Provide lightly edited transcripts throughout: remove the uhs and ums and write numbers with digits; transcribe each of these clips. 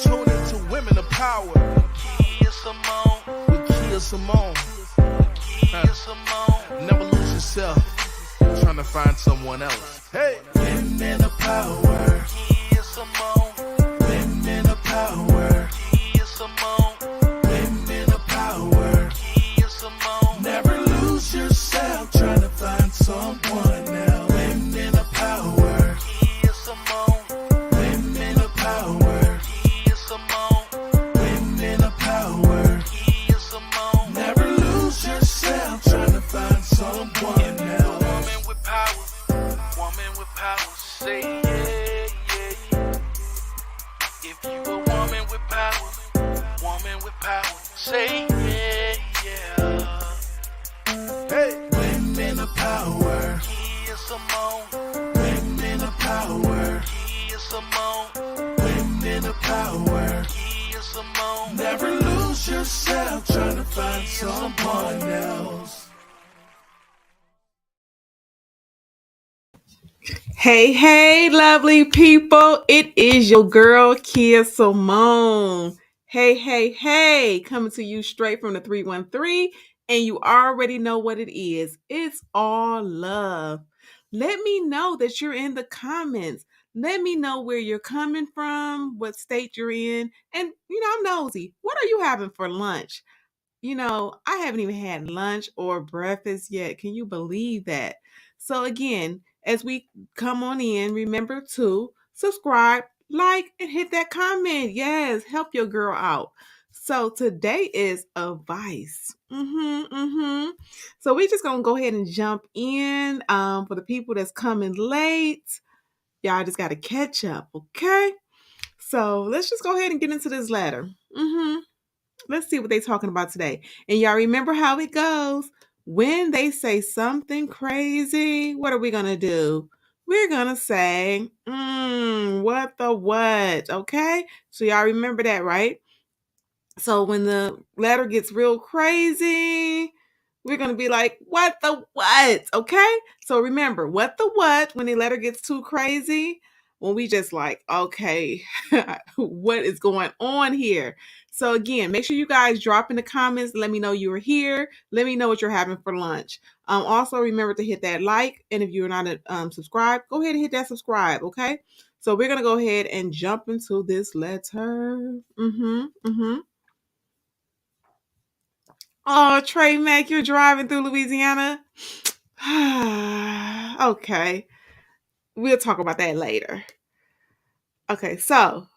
Tune into Women of Power. Kea Simone. With Kea Simone. Kea Simone. Never lose yourself. Trying to find someone else. Hey. Women of Power. Kea Simone. Women of Power. Kea Simone. Women of Power. Kea Simone. Never lose yourself trying to find someone else. Women of Power. Kea Simone. Women of Power. Kea Simone. Women of Power. Kea Simone. Never lose yourself trying to find someone else. Woman with power. Woman with power. Say yeah, yeah. If you a woman with power. Woman with power. Say yeah, yeah. Hey. Women of Power. Kea Simone. Women of Power. Kea Simone. Women of Power. Kea Simone. Never lose yourself trying to find someone else. Hey, lovely people. It is your girl, Kea Simone. Hey, coming to you straight from the 313, and you already know what it is. It's all love. Let me know that you're in the comments. Let me know where you're coming from, what state you're in, and, I'm nosy. What are you having for lunch? I haven't even had lunch or breakfast yet. Can you believe that? So, again, as we come on in, remember to subscribe, like, and hit that comment. Yes, help your girl out. So, today is advice. So, we're just going to go ahead and jump in. For the people that's coming late, y'all just got to catch up, okay? So, let's just go ahead and get into this letter. Let's see what they're talking about today. And y'all remember how it goes. When they say something crazy, what are we going to do? We're going to say, what the what? Okay? So y'all remember that, right? So when the letter gets real crazy, we're going to be like, what the what? Okay? So remember, what the what when the letter gets too crazy? When we just like, okay, what is going on here? So again, make sure you guys drop in the comments. Let me know you are here. Let me know what you're having for lunch. Also, remember to hit that like. And if you're not subscribed, go ahead and hit that subscribe, okay? So we're going to go ahead and jump into this letter. Oh, Trey Mack, you're driving through Louisiana? Okay. We'll talk about that later. Okay, so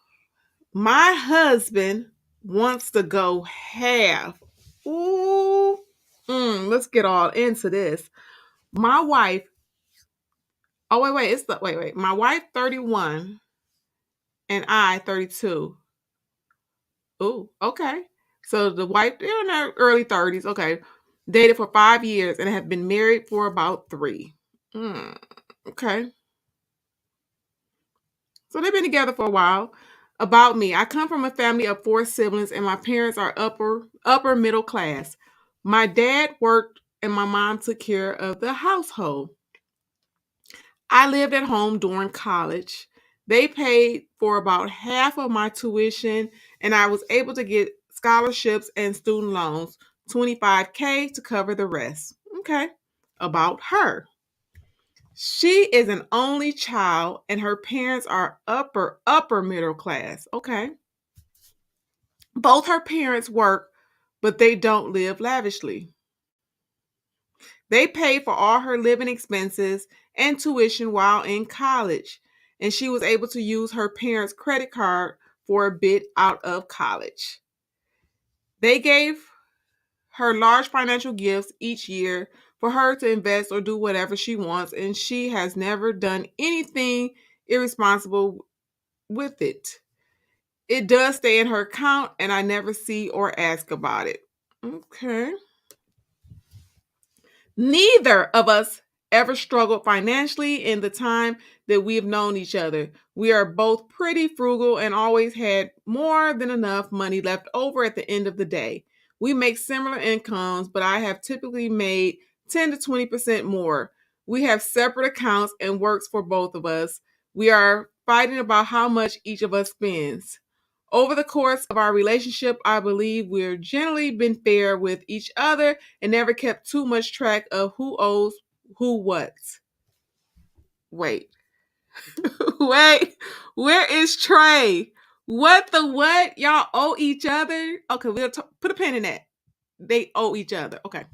my husband wants to go half. Ooh. Let's get all into this. My wife. Oh, wait. My wife 31 and I 32. Ooh, okay. So the wife, they're in their early 30s. Okay. Dated for 5 years and have been married for about 3. Okay. So they've been together for a while. About me, I come from a family of 4 siblings and my parents are upper middle class. My dad worked and my mom took care of the household. I lived at home during college. They paid for about half of my tuition and I was able to get scholarships and student loans, $25K to cover the rest. Okay. About her. She is an only child and her parents are upper middle class. Okay. Both her parents work, but they don't live lavishly. They pay for all her living expenses and tuition while in college, and she was able to use her parents' credit card for a bit out of college. They gave her large financial gifts each year for her to invest or do whatever she wants, and she has never done anything irresponsible with it. It does stay in her account, and I never see or ask about it. Okay. Neither of us ever struggled financially in the time that we have known each other. We are both pretty frugal and always had more than enough money left over at the end of the day. We make similar incomes, but I have typically made 10 to 20% more. We have separate accounts and works for both of us. We are fighting about how much each of us spends. Over the course of our relationship, I believe we're generally been fair with each other and never kept too much track of who owes who what. Wait. Wait. Where is Trey? What the what? Y'all owe each other? Okay, put a pin in that. They owe each other. Okay.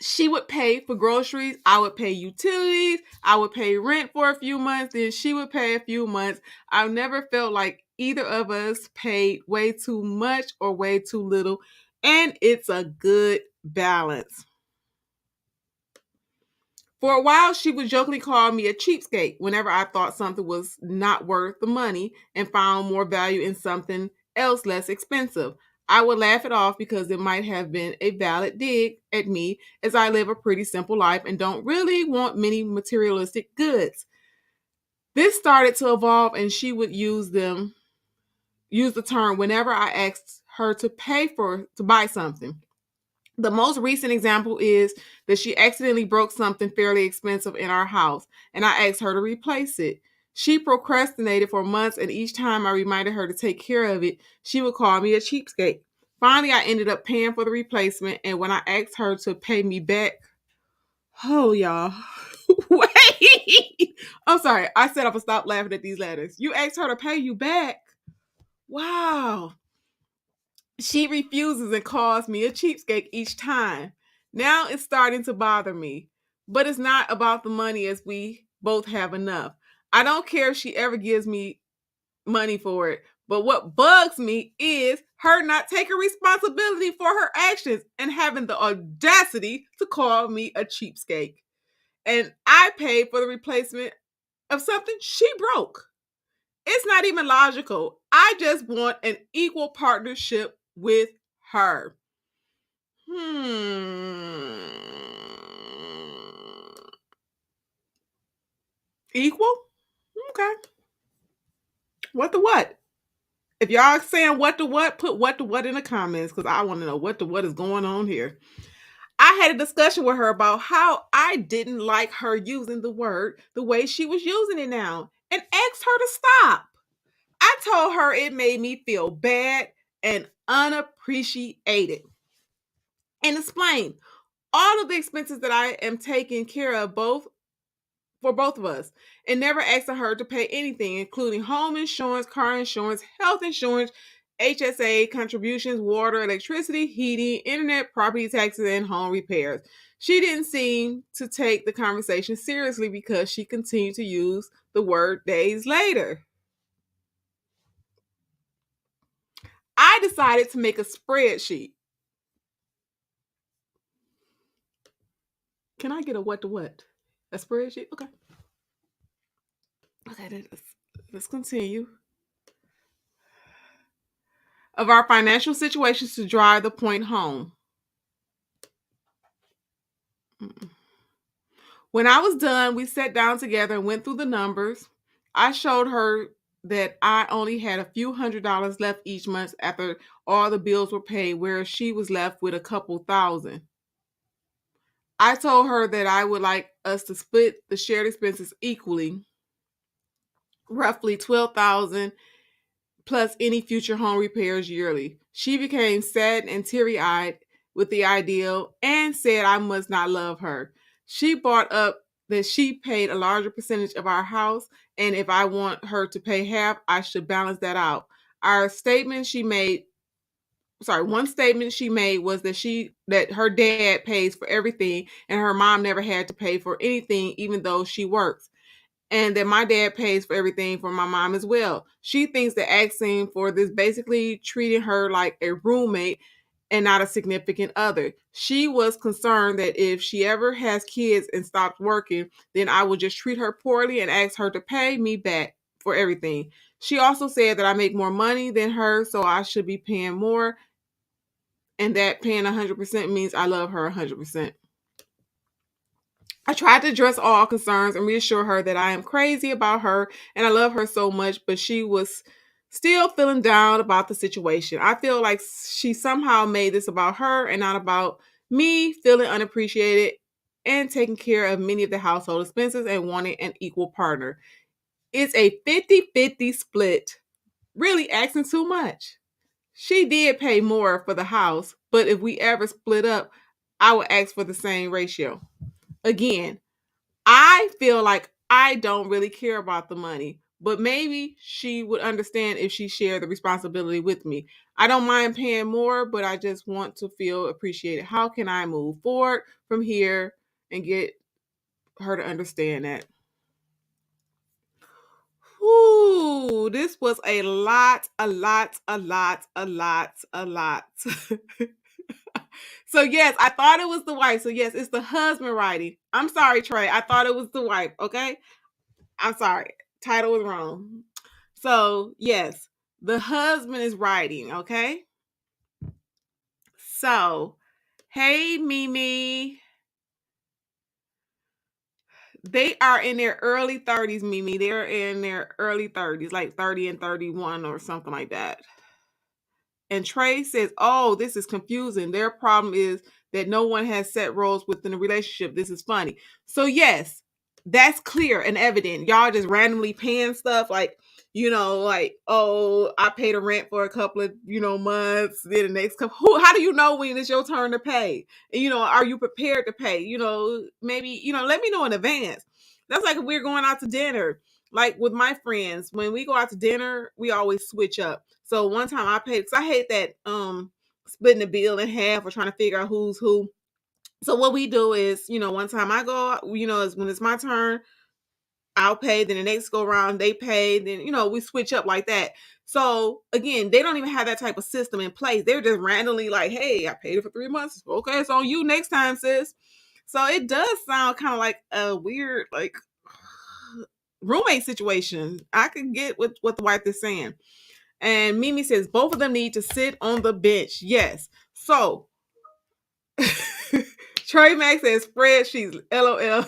She would pay for groceries. I would pay utilities. I would pay rent for a few months. Then she would pay a few months. I've never felt like either of us paid way too much or way too little. And it's a good balance. For a while, she would jokingly call me a cheapskate whenever I thought something was not worth the money and found more value in something else less expensive. I would laugh it off because it might have been a valid dig at me, as I live a pretty simple life and don't really want many materialistic goods. This started to evolve, and she would use the term whenever I asked her to buy something. The most recent example is that she accidentally broke something fairly expensive in our house, and I asked her to replace it. She procrastinated for months, and each time I reminded her to take care of it, she would call me a cheapskate. Finally, I ended up paying for the replacement, and when I asked her to pay me back, oh, y'all, wait. I'm sorry. I said I'm going to stop laughing at these letters. You asked her to pay you back? Wow. She refuses and calls me a cheapskate each time. Now it's starting to bother me. But it's not about the money, as we both have enough. I don't care if she ever gives me money for it. But what bugs me is her not taking responsibility for her actions and having the audacity to call me a cheapskate. And I paid for the replacement of something she broke. It's not even logical. I just want an equal partnership with her. Equal? Okay. What the what? If y'all saying what the what, put what the what in the comments, because I want to know what the what is going on here. I had a discussion with her about how I didn't like her using the word the way she was using it now and asked her to stop. I told her it made me feel bad and unappreciated and explained all of the expenses that I am taking care of for both of us, and never asking her to pay anything, including home insurance, car insurance, health insurance, HSA contributions, water, electricity, heating, internet, property taxes, and home repairs. She didn't seem to take the conversation seriously because she continued to use the word days later. I decided to make a spreadsheet. Can I get a what to what? A spreadsheet? Okay. Okay, let's continue. Of our financial situations to drive the point home. When I was done, we sat down together and went through the numbers. I showed her that I only had a few $100s left each month after all the bills were paid, whereas she was left with a couple thousand. I told her that I would like us to split the shared expenses equally, roughly $12,000 plus any future home repairs yearly. She became sad and teary-eyed with the ideal and said I must not love her. She brought up that she paid a larger percentage of our house, and if I want her to pay half, I should balance that out. One statement she made was that her dad pays for everything and her mom never had to pay for anything even though she works, and that my dad pays for everything for my mom as well. She thinks that asking for this basically treating her like a roommate and not a significant other. She was concerned that if she ever has kids and stops working, then I would just treat her poorly and ask her to pay me back for everything. She also said that I make more money than her, so I should be paying more, and that paying 100% means I love her 100%. I tried to address all concerns and reassure her that I am crazy about her and I love her so much, but she was still feeling down about the situation. I feel like she somehow made this about her and not about me feeling unappreciated and taking care of many of the household expenses and wanting an equal partner. It's a 50-50 split. really asking too much. She did pay more for the house, but if we ever split up, I would ask for the same ratio. Again, I feel like I don't really care about the money, but maybe she would understand if she shared the responsibility with me. I don't mind paying more, but I just want to feel appreciated. How can I move forward from here and get her to understand that? Whoo, this was a lot, a lot, a lot, a lot, a lot. So yes, I thought it was the wife. So yes, it's the husband writing. I'm sorry, Trey. I thought it was the wife. Okay, I'm sorry. Title was wrong. So yes, the husband is writing. Okay. So, hey Mimi, they are in their early 30s. Mimi, they're in their early 30s, like 30 and 31 or something like that. And Trey says, "Oh, this is confusing. Their problem is that no one has set roles within the relationship. This is funny." So yes, that's clear and evident. Y'all just randomly paying stuff like, like, oh, I paid a rent for a couple of, months. Then the next couple, how do you know when it's your turn to pay? And, are you prepared to pay? Maybe, let me know in advance. That's like if we're going out to dinner, like with my friends, when we go out to dinner, we always switch up. So one time I paid, because I hate that splitting the bill in half or trying to figure out who's who. So what we do is, one time I go, is when it's my turn, I'll pay. Then the next go around, they pay. Then, we switch up like that. So again, they don't even have that type of system in place. They're just randomly like, hey, I paid it for 3 months. Okay, it's on you next time, sis. So it does sound kind of like a weird, like, roommate situation. I could get what the wife is saying. And Mimi says both of them need to sit on the bench. Yes. So Trey Max says spreadsheets. LOL.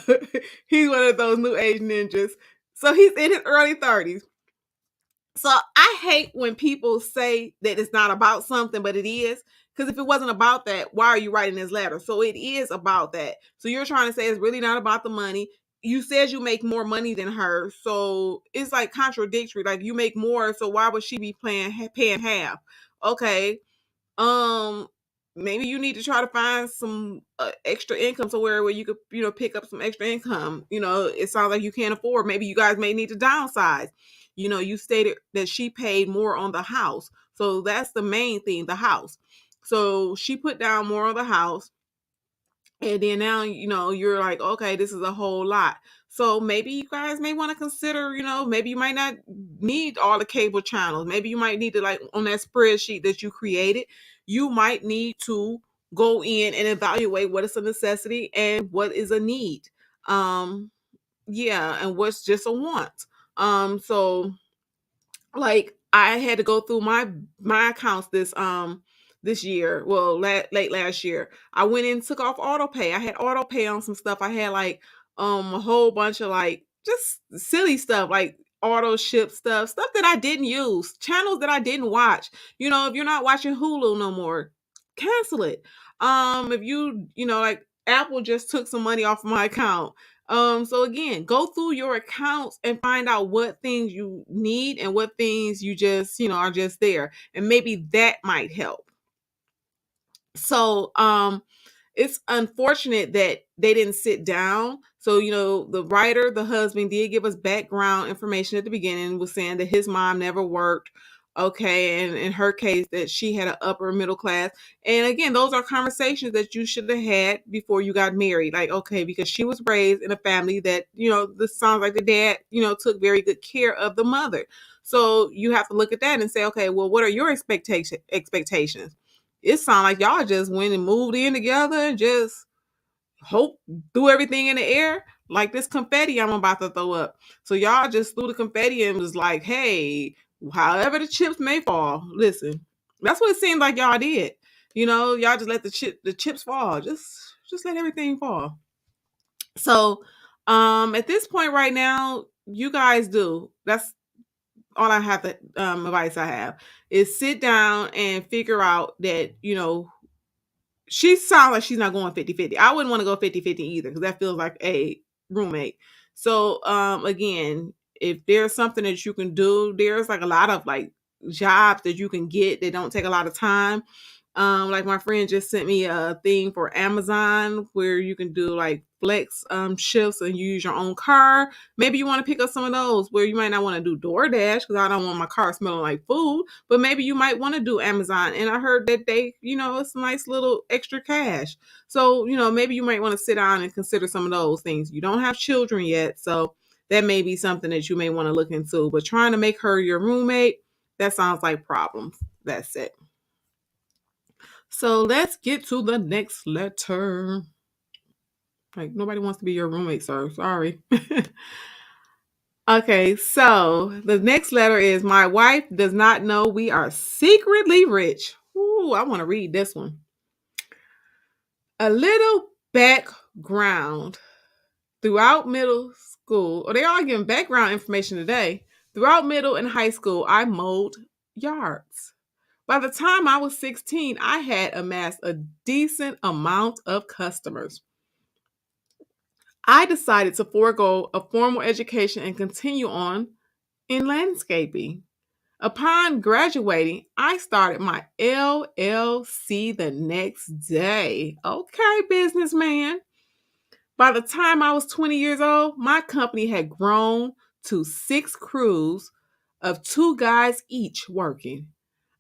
He's one of those new age ninjas. So he's in his early 30s. So I hate when people say that it's not about something, but it is. Because if it wasn't about that, why are you writing this letter? So it is about that. So you're trying to say it's really not about the money. You said you make more money than her. So it's like contradictory. Like you make more. So why would she be paying half? Okay. um Maybe you need to try to find some extra income somewhere where you could pick up some extra income. It sounds like you can't afford. Maybe you guys may need to downsize. You stated that she paid more on the house, so that's the main thing, the house. So she put down more on the house, and then now you're like, okay, this is a whole lot. So maybe you guys may want to consider, maybe you might not need all the cable channels. Maybe you might need to, like, on that spreadsheet that you created, you might need to go in and evaluate what is a necessity and what is a need. Yeah, and what's just a want. So like I had to go through my accounts this year. Well, late last year, I went in and took off auto pay. I had auto pay on some stuff. I had like a whole bunch of like just silly stuff, like auto ship stuff that I didn't use, channels that I didn't watch. If you're not watching Hulu no more, cancel it. If like Apple just took some money off my account. So again, go through your accounts and find out what things you need and what things you just, are just there. And maybe that might help. So it's unfortunate that they didn't sit down. So, the writer, the husband, did give us background information at the beginning, was saying that his mom never worked. Okay. And in her case, that she had an upper middle class. And again, those are conversations that you should have had before you got married. Like, okay, because she was raised in a family that, this sounds like the dad, took very good care of the mother. So you have to look at that and say, okay, well, what are your expectations? It sounds like y'all just went and moved in together and just hope threw everything in the air like this confetti I'm about to throw up. So y'all just threw the confetti and was like, hey, however the chips may fall, listen. That's what it seemed like y'all did. Y'all just let the chips fall. Just let everything fall. So at this point right now, you guys do. That's all I have to advice I have is sit down and figure out that, she sounds like she's not going 50-50. I wouldn't want to go 50-50 either because that feels like a roommate. So again, if there's something that you can do, there's like a lot of like jobs that you can get that don't take a lot of time. Like my friend just sent me a thing for Amazon where you can do like flex shifts and use your own car. Maybe you want to pick up some of those where you might not want to do DoorDash because I don't want my car smelling like food, but maybe you might want to do Amazon. And I heard that they, it's a nice little extra cash. So, maybe you might want to sit down and consider some of those things. You don't have children yet, so that may be something that you may want to look into. But trying to make her your roommate, that sounds like problems. That's it. So let's get to the next letter. Like, nobody wants to be your roommate, sir. Sorry. Okay, so the next letter is my wife does not know we are secretly rich. Ooh, I want to read this one. A little background. Throughout middle school, or they all giving background information today. Throughout middle and high school, I mowed yards. By the time I was 16, I had amassed a decent amount of customers. I decided to forego a formal education and continue on in landscaping. Upon graduating, I started my LLC the next day. Okay, businessman. By the time I was 20 years old, my company had grown to 6 crews of 2 guys each working.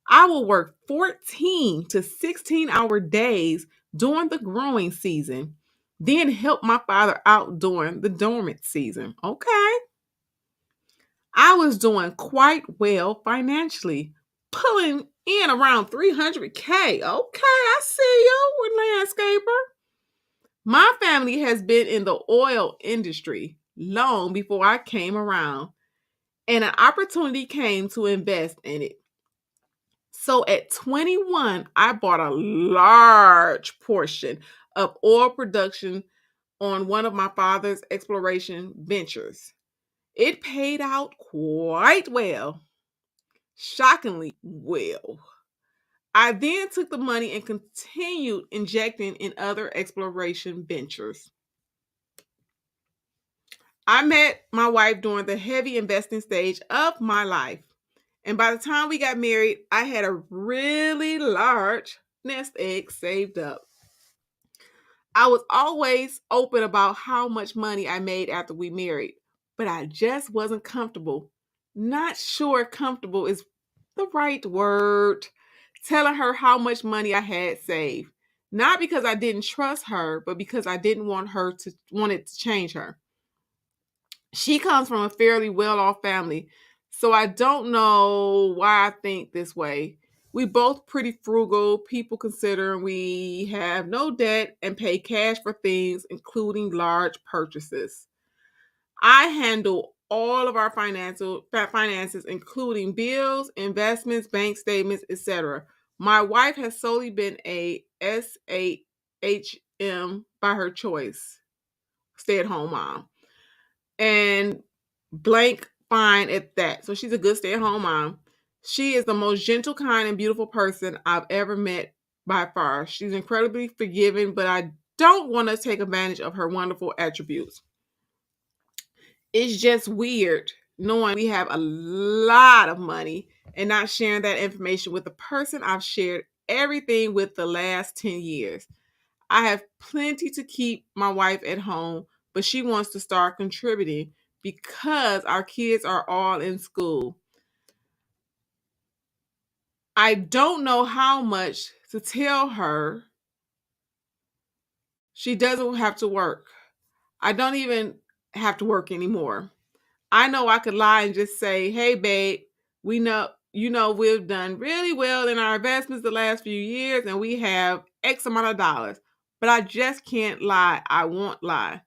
I will work 14 to 16-hour days during the growing season, then help my father out during the dormant season. Okay. I was doing quite well financially, pulling in around 300K. Okay, I see you, landscaper. My family has been in the oil industry long before I came around, and an opportunity came to invest in it. So at 21, I bought a large portion of oil production on one of my father's exploration ventures. It paid out quite well, shockingly well. I then took the money and continued injecting in other exploration ventures. I met my wife during the heavy investing stage of my life. And by the time we got married, I had a really large nest egg saved up. I was always open about how much money I made after we married, but I just wasn't comfortable. Not sure comfortable is the right word. Telling her how much money I had saved. Not because I didn't trust her, but because I didn't want it to change her. She comes from a fairly well-off family, so I don't know why I think this way. We both pretty frugal people considering we have no debt and pay cash for things, including large purchases. I handle all of our finances, including bills, investments, bank statements, etc. My wife has solely been a SAHM by her choice, stay-at-home mom, and blank fine at that. So she's a good stay-at-home mom. She is the most gentle, kind, and beautiful person I've ever met by far. She's incredibly forgiving, but I don't want to take advantage of her wonderful attributes. It's just weird knowing we have a lot of money and not sharing that information with the person I've shared everything with the last 10 years. I have plenty to keep my wife at home, but she wants to start contributing because our kids are all in school. I don't know how much to tell her she doesn't have to work. I don't even have to work anymore. I know I could lie and just say, hey, babe, we've done really well in our investments the last few years and we have X amount of dollars. But I just can't lie. I won't lie.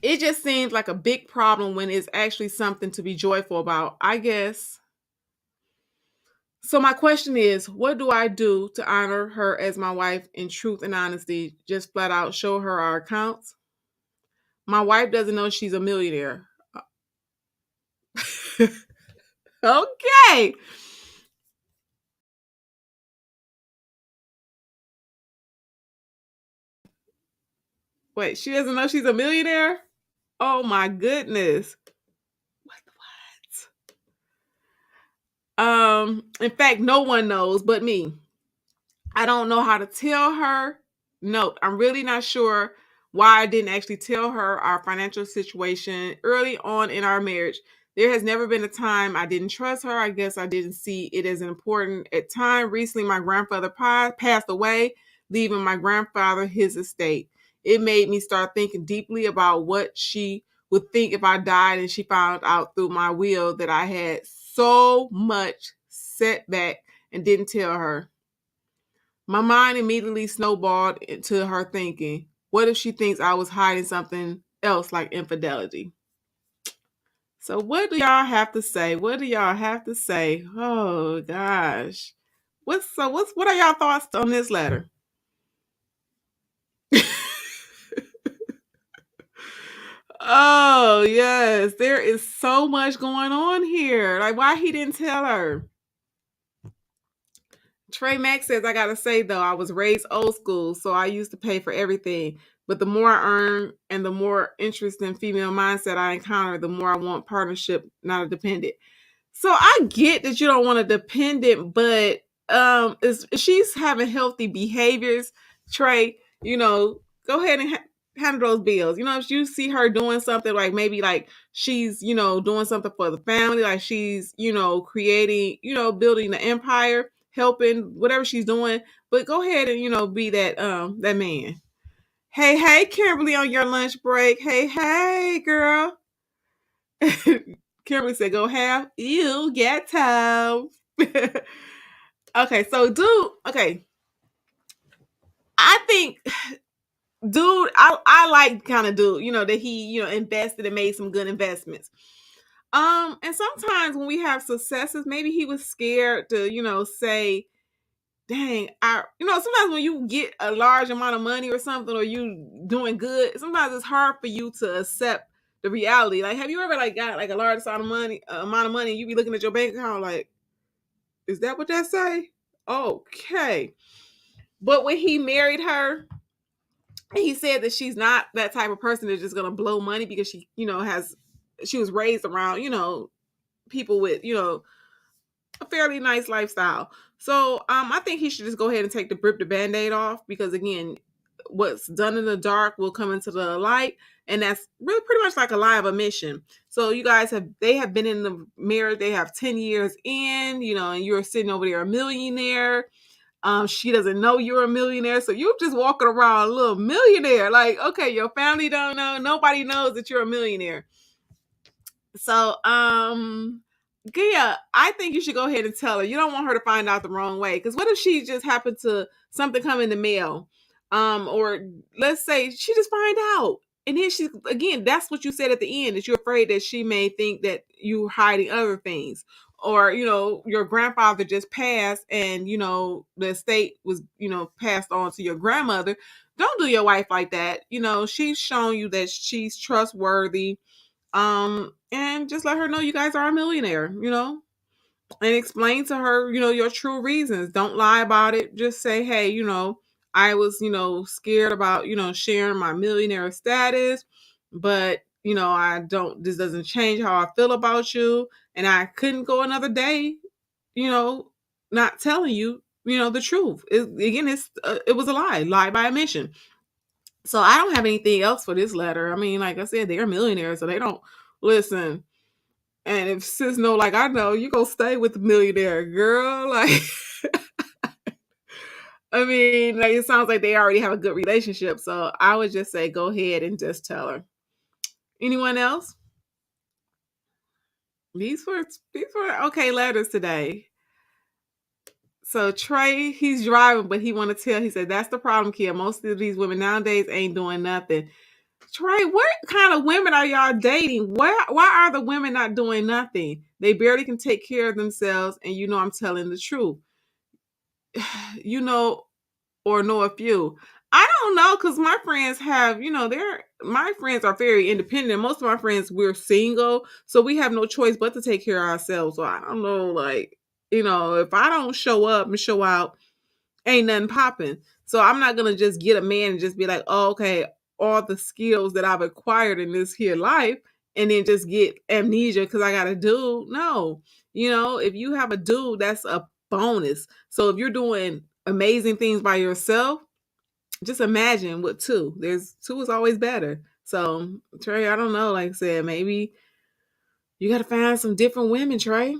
It just seems like a big problem when it's actually something to be joyful about, I guess. So my question is, what do I do to honor her as my wife in truth and honesty? Just flat out show her our accounts? My wife doesn't know she's a millionaire. Okay. Wait, she doesn't know she's a millionaire? Oh my goodness. What? In fact, no one knows but me. I don't know how to tell her. No, I'm really not sure why I didn't actually tell her our financial situation early on in our marriage. There has never been a time I didn't trust her. I guess I didn't see it as important at time. Recently, my grandfather passed away, leaving my grandfather his estate. It made me start thinking deeply about what she would think if I died and she found out through my will that I had so much setback and didn't tell her. My mind immediately snowballed into her thinking, what if she thinks I was hiding something else like infidelity? So what do y'all have to say? What do y'all have to say? Oh gosh. What are y'all thoughts on this letter? Oh yes, there is so much going on here. Like why he didn't tell her? Trey Mack says, I gotta say though, I was raised old school, so I used to pay for everything. But the more I earn and the more interest in female mindset I encounter, the more I want partnership, not a dependent. So I get that you don't want a dependent, but if she's having healthy behaviors, Trey, go ahead and handle those bills. If you see her doing something like maybe like she's, doing something for the family, like she's, creating, building the empire, helping whatever she's doing, but go ahead and, be that man. Hey, Kimberly on your lunch break. Hey, girl. Kimberly said, "Go have you get time." Okay, so dude, okay, I think dude, I like kind of dude, that he invested and made some good investments. And sometimes when we have successes, maybe he was scared to say, "Dang, sometimes when you get a large amount of money or something, or you doing good, sometimes it's hard for you to accept." The reality, like, have you ever like got like a large amount of money, and you be looking at your bank account like, is that what that say? Okay. But when he married her, he said that she's not that type of person that's just gonna blow money because she, she was raised around, people with, a fairly nice lifestyle. So I think he should just go ahead and rip the band-aid off because again, what's done in the dark will come into the light. And that's really pretty much like a lie of omission. So you guys they have been in the marriage, they have 10 years in, and you're sitting over there a millionaire. She doesn't know you're a millionaire, so you're just walking around a little millionaire. Like, okay, your family don't know, nobody knows that you're a millionaire. So, Gia, I think you should go ahead and tell her. You don't want her to find out the wrong way. Because what if she just happened to something come in the mail? Or let's say she just find out. And then she again, that's what you said at the end, that you're afraid that she may think that you're hiding other things. Or, your grandfather just passed and, the estate was, passed on to your grandmother. Don't do your wife like that. She's shown you that she's trustworthy, and just let her know you guys are a millionaire, and explain to her, your true reasons. Don't lie about it. Just say, hey, I was, scared about, sharing my millionaire status, but, this doesn't change how I feel about you. And I couldn't go another day, you know, not telling you, the truth. It was a lie by omission. So I don't have anything else for this letter. I mean, like I said, they're millionaires, so they don't listen. And if sis know, like I know, you gonna stay with the millionaire, girl. Like, I mean, like it sounds like they already have a good relationship. So I would just say, go ahead and just tell her. Anyone else? These were okay letters today. So Trey, he's driving, but he want to tell. He said that's the problem, kid. Most of these women nowadays ain't doing nothing. Trey, what kind of women are y'all dating? Why are the women not doing nothing? They barely can take care of themselves, and I'm telling the truth. You know, or know a few. I don't know, because my friends have, my friends are very independent. Most of my friends, we're single, so we have no choice but to take care of ourselves. So I don't know, like, if I don't show up and show out, ain't nothing popping. So I'm not gonna just get a man and just be like, oh, okay, all the skills that I've acquired in this here life and then just get amnesia because I got a dude. No, if you have a dude, that's a bonus. So if you're doing amazing things by yourself, just imagine with two. There's two is always better. So Trey, I don't know. Like I said, maybe you got to find some different women, Trey.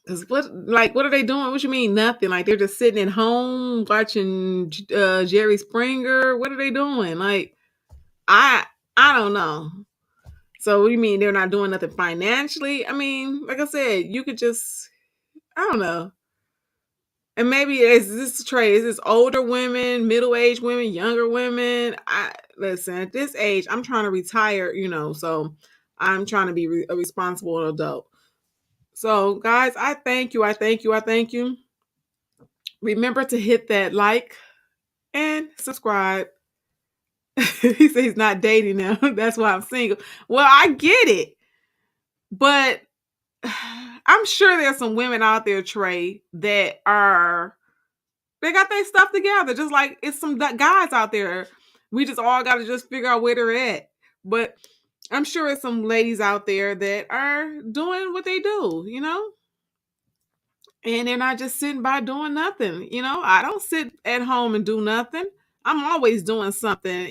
Cause what are they doing? What you mean nothing? Like they're just sitting at home watching Jerry Springer. What are they doing? Like I I don't know. So what do you mean they're not doing nothing financially? I mean, like I said, you could just I don't know. And maybe is this trade? Is this older women, middle aged women, younger women? I listen at this age. I'm trying to retire, so I'm trying to be a responsible adult. So, guys, I thank you. I thank you. I thank you. Remember to hit that like and subscribe. He says he's not dating now. That's why I'm single. Well, I get it, but I'm sure there's some women out there, Trey, that are they got their stuff together. Just like it's some guys out there. We just all got to just figure out where they're at. But I'm sure there's some ladies out there that are doing what they do. And they're not just sitting by doing nothing. I don't sit at home and do nothing. I'm always doing something.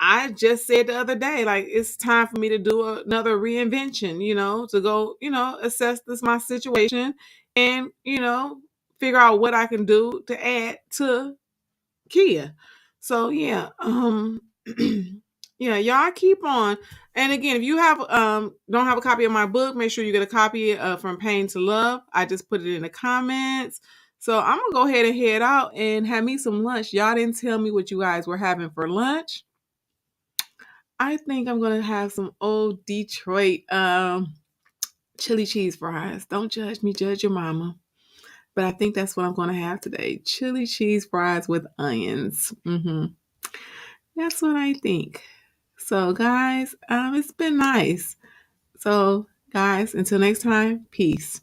I just said the other day, like it's time for me to do another reinvention, to go, assess my situation and, figure out what I can do to add to Kea. So yeah, yeah, y'all keep on. And again, if you have don't have a copy of my book, make sure you get a copy From Pain to Love. I just put it in the comments. So I'm gonna go ahead and head out and have me some lunch. Y'all didn't tell me what you guys were having for lunch. I think I'm gonna have some old Detroit chili cheese fries. Don't judge me, judge your mama. But I think that's what I'm gonna have today. Chili cheese fries with onions. That's what I think. So guys, it's been nice. So guys, until next time, peace.